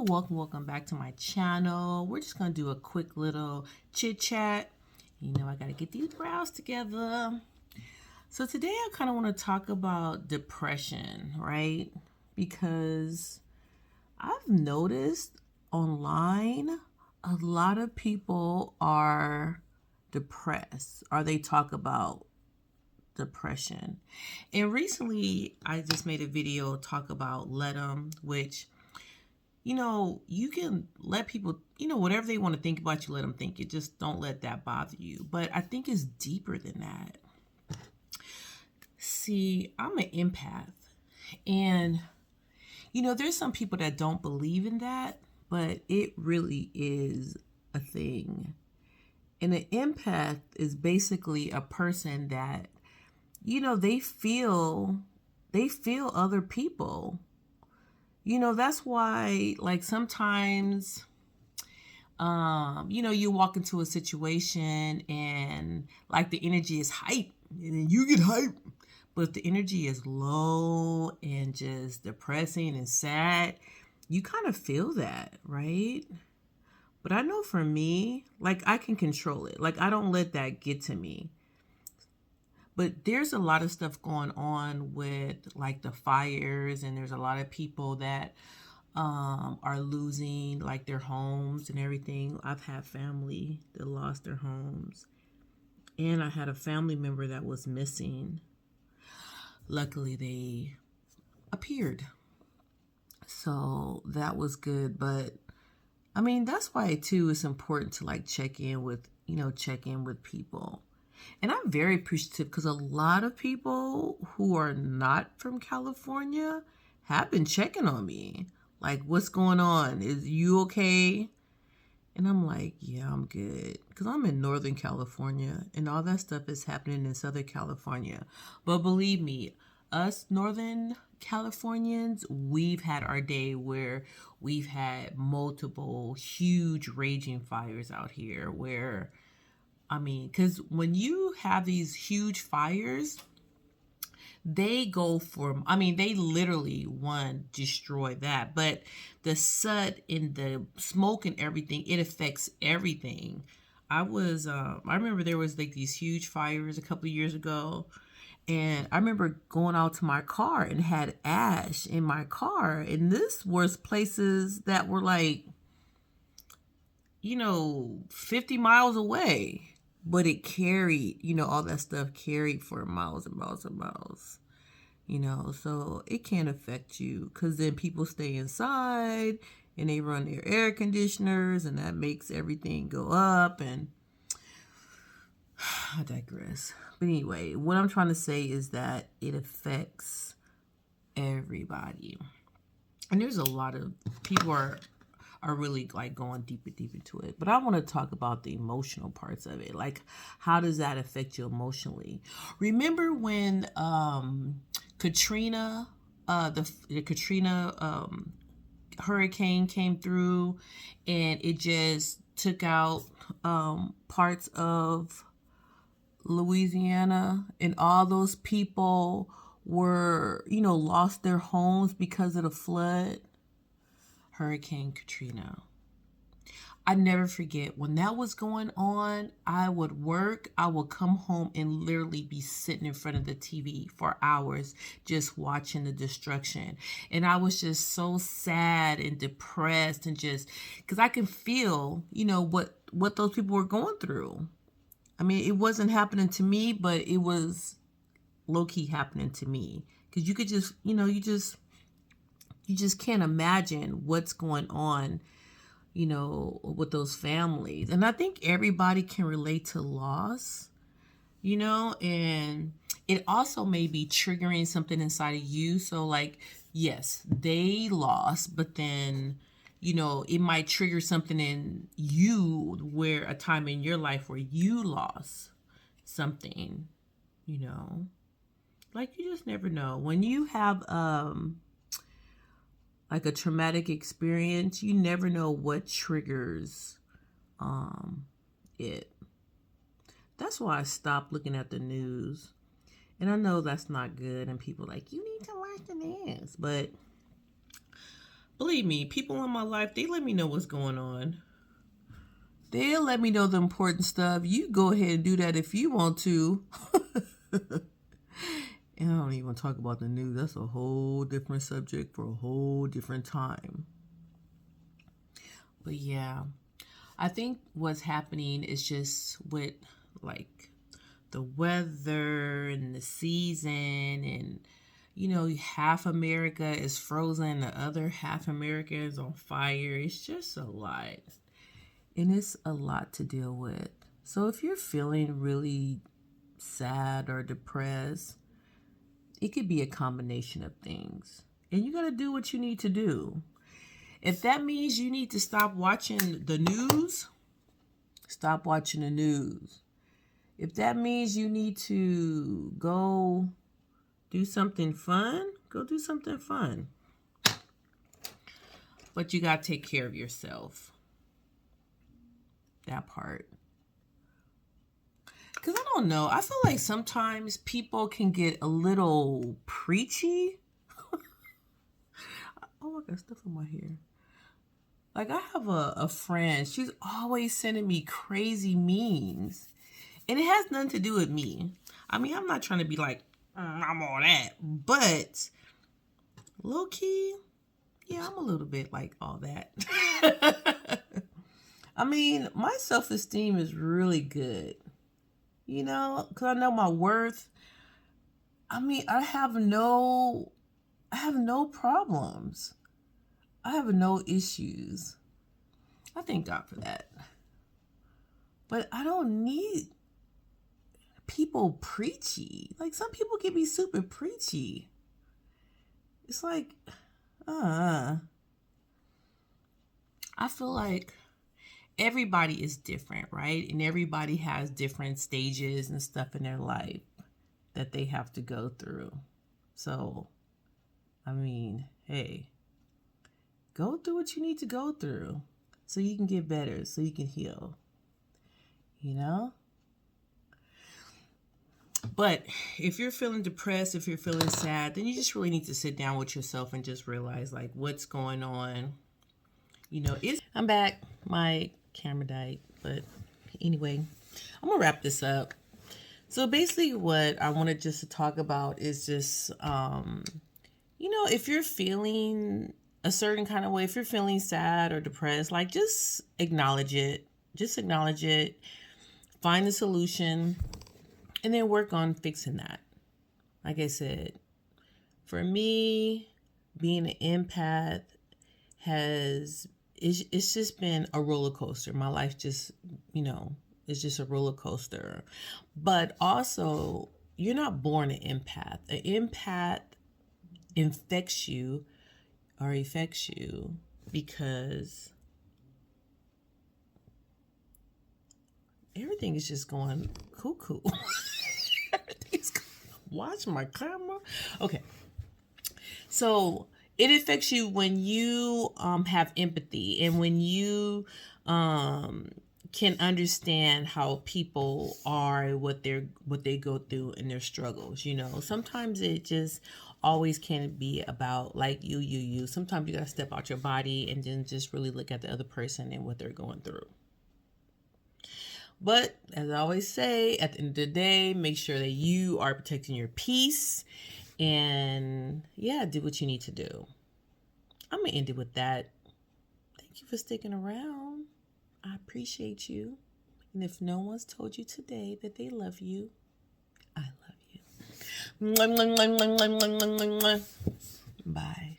Welcome back to my channel. We're just gonna do a quick little chit chat. I gotta get these brows together. So today I kind of want to talk about depression, right? Because I've noticed online a lot of people are depressed, or they talk about depression. And recently I just made a video talk about let 'em, which you can let people, whatever they want to think about you, let them think it. Just don't let that bother you. But I think it's deeper than that. See, I'm an empath. And, there's some people that don't believe in that, but it really is a thing. And an empath is basically a person that, they feel other people. That's why, like, sometimes, you walk into a situation and, like, the energy is hype and then you get hype. But if the energy is low and just depressing and sad, you kind of feel that, right? But I know for me, like, I can control it. Like, I don't let that get to me. But there's a lot of stuff going on with, like, the fires, and there's a lot of people that are losing, like, their homes and everything. I've had family that lost their homes, and I had a family member that was missing. Luckily, they appeared, so that was good. But I mean, that's why too it's important to, like, check in with people. And I'm very appreciative because a lot of people who are not from California have been checking on me. Like, what's going on? Is you okay? And I'm like, yeah, I'm good. Because I'm in Northern California and all that stuff is happening in Southern California. But believe me, us Northern Californians, we've had our day where we've had multiple huge raging fires out here where, I mean, because when you have these huge fires, they go for, I mean, they literally, one, destroy that. But the soot and the smoke and everything, it affects everything. I remember there was, like, these huge fires a couple of years ago. And I remember going out to my car and had ash in my car. And this was places that were, like, 50 miles away. But it carried, all that stuff carried for miles and miles and miles. So it can affect you because then people stay inside and they run their air conditioners and that makes everything go up. And I digress. But anyway, what I'm trying to say is that it affects everybody. And there's a lot of people are really, like, going deep into it. But I want to talk about the emotional parts of it. Like, how does that affect you emotionally? Remember when Katrina, the Katrina hurricane came through and it just took out parts of Louisiana, and all those people were, lost their homes because of the flood? Hurricane Katrina. I never forget when that was going on. I would work, I would come home and literally be sitting in front of the TV for hours just watching the destruction. And I was just so sad and depressed, and just because I can feel, what those people were going through. I mean, it wasn't happening to me, but it was low-key happening to me. Because you could just, you just can't imagine what's going on, with those families. And I think everybody can relate to loss, and it also may be triggering something inside of you. So, like, yes, they lost, but then, it might trigger something in you where a time in your life where you lost something, like, you just never know. When you have, like, a traumatic experience, you never know what triggers it. That's why I stopped looking at the news. And I know that's not good, and people are like, you need to watch the news. But Believe me, people in my life, they let me know what's going on. They'll let me know the important stuff. You go ahead and do that if you want to. And I don't even talk about the news. That's a whole different subject for a whole different time. But yeah, I think what's happening is just with like the weather and the season, and half America is frozen, the other half America is on fire. It's just a lot. And it's a lot to deal with. So if you're feeling really sad or depressed, it could be a combination of things. And you got to do what you need to do. If that means you need to stop watching the news, stop watching the news. If that means you need to go do something fun, go do something fun. But you got to take care of yourself. That part. Because I don't know. I feel like sometimes people can get a little preachy. Oh, I got stuff in my hair. Like, I have a friend. She's always sending me crazy memes. And it has nothing to do with me. I mean, I'm not trying to be like, I'm all that. But, low key, yeah, I'm a little bit like all that. I mean, my self-esteem is really good. Because I know my worth. I mean, I have no problems. I have no issues. I thank God for that. But I don't need people preachy. Like, some people can be super preachy. It's like, I feel like everybody is different, right? And everybody has different stages and stuff in their life that they have to go through. So, I mean, hey, go through what you need to go through so you can get better, so you can heal. But if you're feeling depressed, if you're feeling sad, then you just really need to sit down with yourself and just realize, like, what's going on. I'm back. My camera died. But anyway, I'm going to wrap this up. So basically what I wanted just to talk about is just, if you're feeling a certain kind of way, if you're feeling sad or depressed, like, just acknowledge it. Just acknowledge it. Find the solution. And then work on fixing that. Like I said, for me, being an empath it's just been a roller coaster. My life just, it's just a roller coaster. But also, you're not born an empath. An empath affects you because everything is just going cuckoo. Watch my camera. Okay. So it affects you when you have empathy, and when you can understand how people are, what they go through in their struggles. Sometimes it just always can't be about like you. Sometimes you gotta step out your body and then just really look at the other person and what they're going through. But as I always say, at the end of the day, make sure that you are protecting your peace, and do what you need to do. I'm going to end it with that. Thank you for sticking around. I appreciate you. And if no one's told you today that they love you, I love you. Bye.